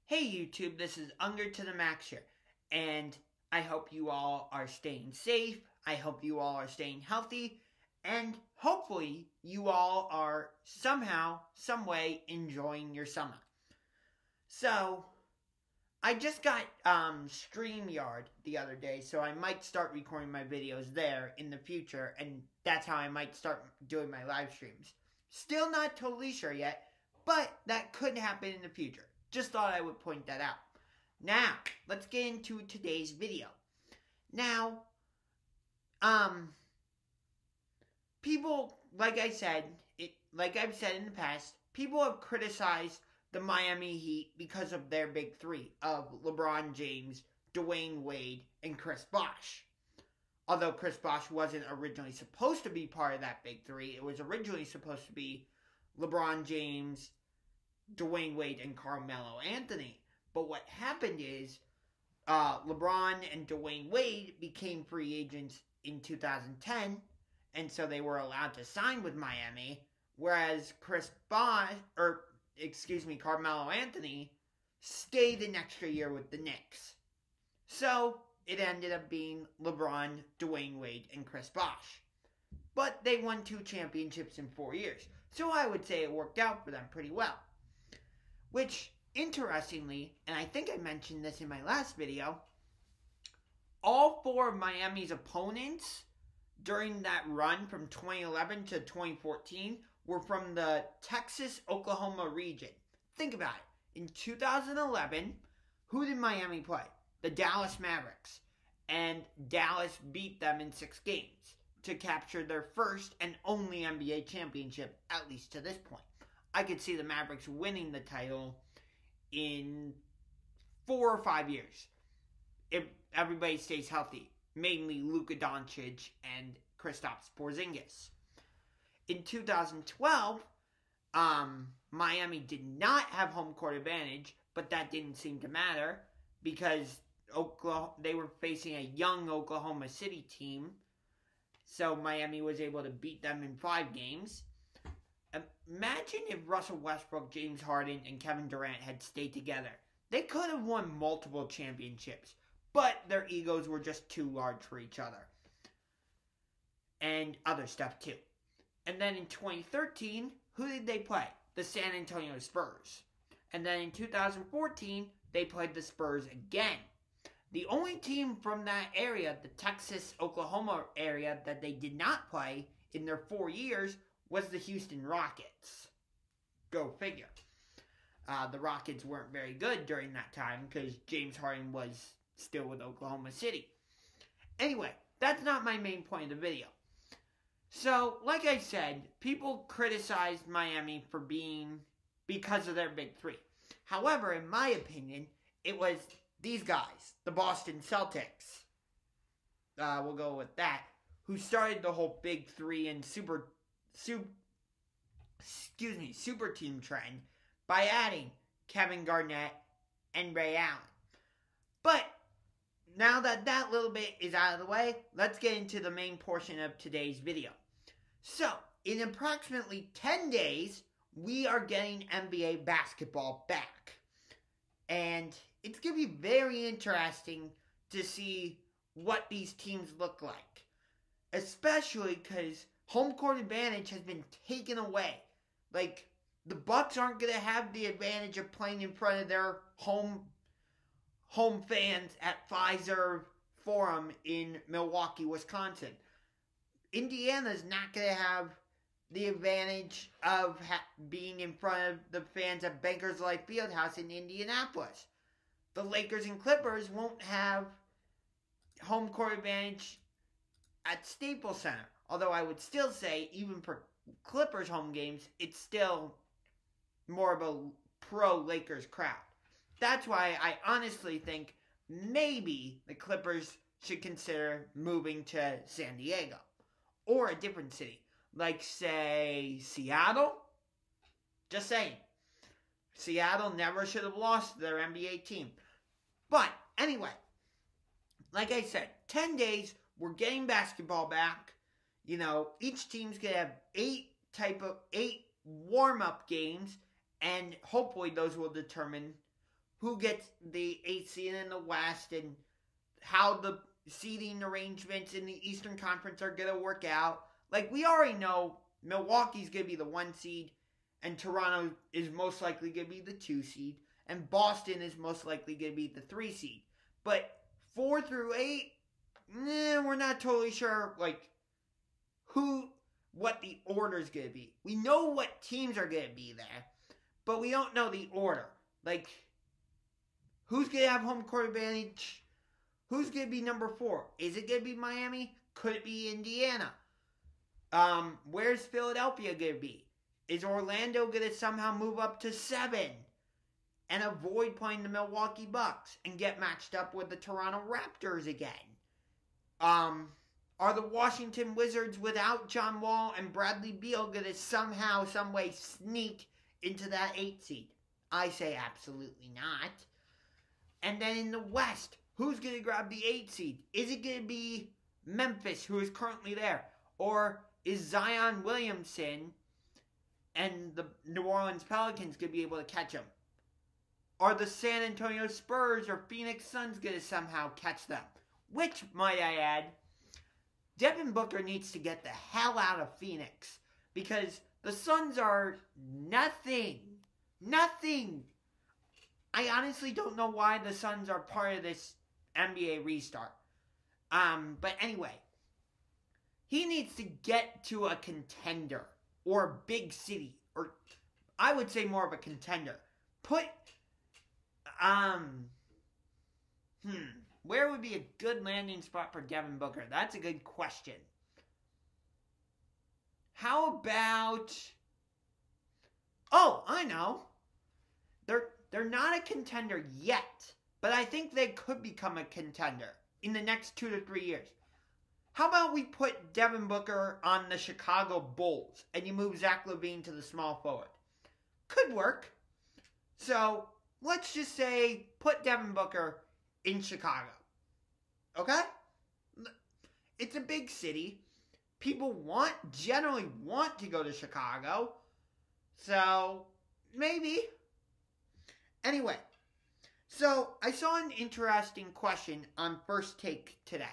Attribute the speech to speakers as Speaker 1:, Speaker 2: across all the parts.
Speaker 1: Hey YouTube, this is Unger to the Max here, and I hope you all are staying safe, I hope you all are staying healthy, and hopefully you all are somehow, some way enjoying your summer. So, I just got StreamYard the other day, so I might start recording my videos there in the future, and that's how I might start doing my live streams. Still not totally sure yet, but that could happen in the future. Just thought I would point that out. Now, let's get into today's video. Now, people, like I've said in the past, people have criticized the Miami Heat because of their big three of LeBron James, Dwayne Wade, and Chris Bosh. Although Chris Bosh wasn't originally supposed to be part of that big three, it was originally supposed to be LeBron James, Dwayne Wade, and Carmelo Anthony. But what happened is LeBron and Dwayne Wade became free agents in 2010, and so they were allowed to sign with Miami, whereas Carmelo Anthony stayed an extra year with the Knicks. So it ended up being LeBron, Dwayne Wade, and Chris Bosh. But they won 2 championships in 4 years, so I would say it worked out for them pretty well. Which, interestingly, and I think I mentioned this in my last video, all 4 of Miami's opponents during that run from 2011 to 2014 were from the Texas-Oklahoma region. Think about it. In 2011, who did Miami play? The Dallas Mavericks. And Dallas beat them in 6 games to capture their first and only NBA championship, at least to this point. I could see the Mavericks winning the title in 4 or 5 years if everybody stays healthy, mainly Luka Doncic and Kristaps Porzingis. In 2012, Miami did not have home court advantage, but that didn't seem to matter because they were facing a young Oklahoma City team, so Miami was able to beat them in 5 games. Imagine if Russell Westbrook, James Harden, and Kevin Durant had stayed together. They could have won multiple championships, but their egos were just too large for each other. And other stuff too. And then in 2013, who did they play? The San Antonio Spurs. And then in 2014, they played the Spurs again. The only team from that area, the Texas-Oklahoma area, that they did not play in their 4 years was the Houston Rockets. Go figure. The Rockets weren't very good during that time because James Harden was still with Oklahoma City. Anyway, that's not my main point of the video. So, like I said, people criticized Miami for because of their big three. However, in my opinion, it was these guys, the Boston Celtics, we'll go with that, who started the whole big three and super team trend by adding Kevin Garnett and Ray Allen. But now that little bit is out of the way, let's get into the main portion of today's video. So, in approximately 10 days, we are getting NBA basketball back. And it's going to be very interesting to see what these teams look like. Especially because home court advantage has been taken away. Like, the Bucks aren't going to have the advantage of playing in front of their home fans at Pfizer Forum in Milwaukee, Wisconsin. Indiana's not going to have the advantage of being in front of the fans at Bankers Life Fieldhouse in Indianapolis. The Lakers and Clippers won't have home court advantage at Staples Center. Although I would still say, even for Clippers home games, it's still more of a pro-Lakers crowd. That's why I honestly think maybe the Clippers should consider moving to San Diego. Or a different city. Like, say, Seattle? Just saying. Seattle never should have lost their NBA team. But, anyway, like I said, 10 days, we're getting basketball back. You know, each team's going to have 8 warm-up games, and hopefully those will determine who gets the 8th seed in the West and how the seeding arrangements in the Eastern Conference are going to work out. Like, we already know Milwaukee's going to be the 1 seed, and Toronto is most likely going to be the 2 seed, and Boston is most likely going to be the 3 seed. But 4 through 8, we're not totally sure, like, what the order is going to be. We know what teams are going to be there, but we don't know the order. Like, who's going to have home court advantage? Who's going to be number 4? Is it going to be Miami? Could it be Indiana? Where's Philadelphia going to be? Is Orlando going to somehow move up to 7 and avoid playing the Milwaukee Bucks and get matched up with the Toronto Raptors again? Are the Washington Wizards without John Wall and Bradley Beal going to somehow, some way sneak into that 8th seed? I say absolutely not. And then in the West, who's going to grab the 8th seed? Is it going to be Memphis, who is currently there? Or is Zion Williamson and the New Orleans Pelicans going to be able to catch him? Are the San Antonio Spurs or Phoenix Suns going to somehow catch them? Which, might I add, Devin Booker needs to get the hell out of Phoenix, because the Suns are nothing. Nothing. I honestly don't know why the Suns are part of this NBA restart. But anyway, he needs to get to a contender or a big city, or I would say more of a contender. Where would be a good landing spot for Devin Booker? That's a good question. How about... Oh, I know. They're not a contender yet, but I think they could become a contender in the next 2 to 3 years. How about we put Devin Booker on the Chicago Bulls and you move Zach LaVine to the small forward? Could work. So, let's just say put Devin Booker in Chicago. Okay? It's a big city. People generally want to go to Chicago. So, maybe. Anyway, so I saw an interesting question on First Take today.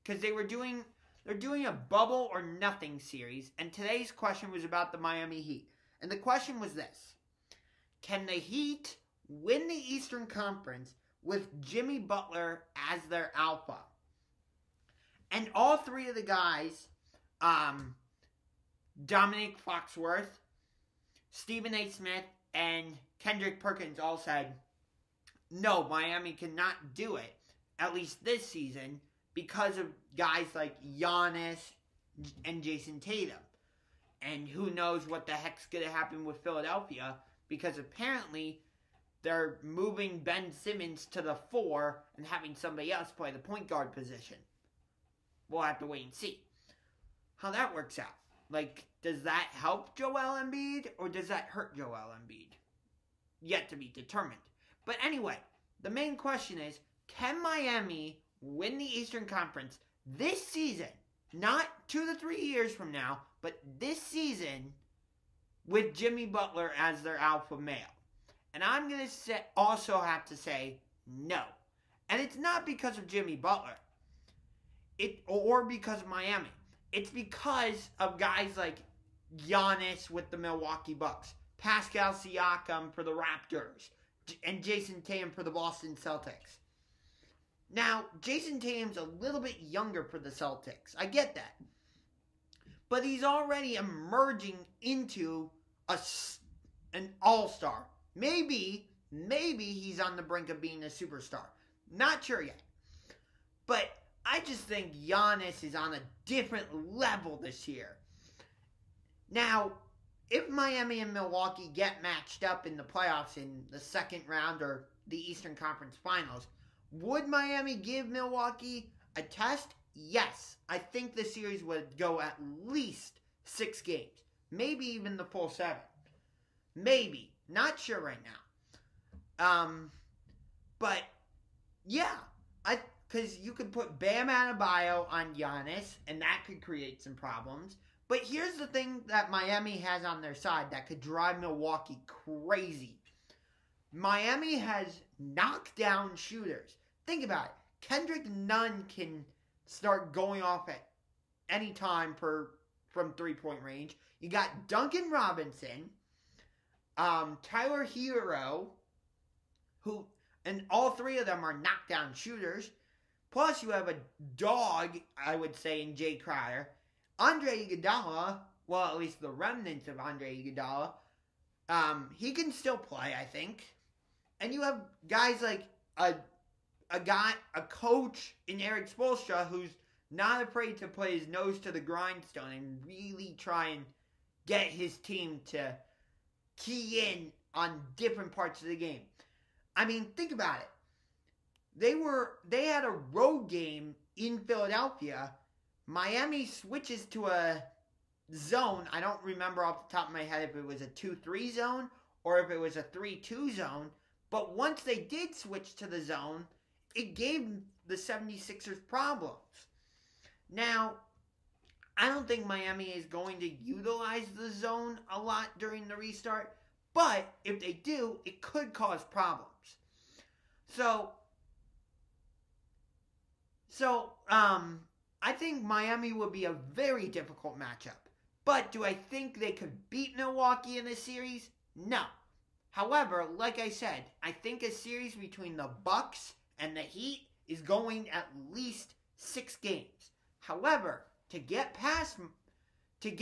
Speaker 1: Because they're doing a bubble or nothing series. And today's question was about the Miami Heat. And the question was this. Can the Heat win the Eastern Conference with Jimmy Butler as their alpha? And all 3 of the guys, Dominic Foxworth, Stephen A. Smith, and Kendrick Perkins all said, no, Miami cannot do it, at least this season, because of guys like Giannis and Jason Tatum. And who knows what the heck's going to happen with Philadelphia, because apparently they're moving Ben Simmons to the 4 and having somebody else play the point guard position. We'll have to wait and see how that works out. Like, does that help Joel Embiid or does that hurt Joel Embiid? Yet to be determined. But anyway, the main question is, can Miami win the Eastern Conference this season? Not 2 to 3 years from now, but this season with Jimmy Butler as their alpha male. And I'm going to also have to say no. And it's not because of Jimmy Butler. Or because of Miami. It's because of guys like Giannis with the Milwaukee Bucks, Pascal Siakam for the Raptors, and Jason Tatum for the Boston Celtics. Now, Jason Tatum's a little bit younger for the Celtics. I get that. But he's already emerging into an all-star. Maybe he's on the brink of being a superstar. Not sure yet. But I just think Giannis is on a different level this year. Now, if Miami and Milwaukee get matched up in the playoffs in the second round or the Eastern Conference Finals, would Miami give Milwaukee a test? Yes. I think the series would go at least 6 games. Maybe even the full 7. Maybe. Not sure right now. But, yeah. Because you could put Bam Adebayo on Giannis, and that could create some problems. But here's the thing that Miami has on their side that could drive Milwaukee crazy. Miami has knockdown shooters. Think about it. Kendrick Nunn can start going off at any time from three-point range. You got Duncan Robinson, Tyler Hero, and all three of them are knockdown shooters. Plus, you have a dog, I would say, in Jay Crowder. Andre Iguodala, well, at least the remnants of Andre Iguodala, he can still play, I think. And you have guys like a coach in Eric Spoelstra who's not afraid to put his nose to the grindstone and really try and get his team to key in on different parts of the game. I mean, think about it. They had a road game in Philadelphia. Miami switches to a zone. I don't remember off the top of my head if it was a 2-3 zone or if it was a 3-2 zone. But once they did switch to the zone, it gave the 76ers problems. Now, I don't think Miami is going to utilize the zone a lot during the restart. But if they do, it could cause problems. So I think Miami will be a very difficult matchup. But do I think they could beat Milwaukee in this series? No. However, like I said, I think a series between the Bucks and the Heat is going at least 6 games. However, to get past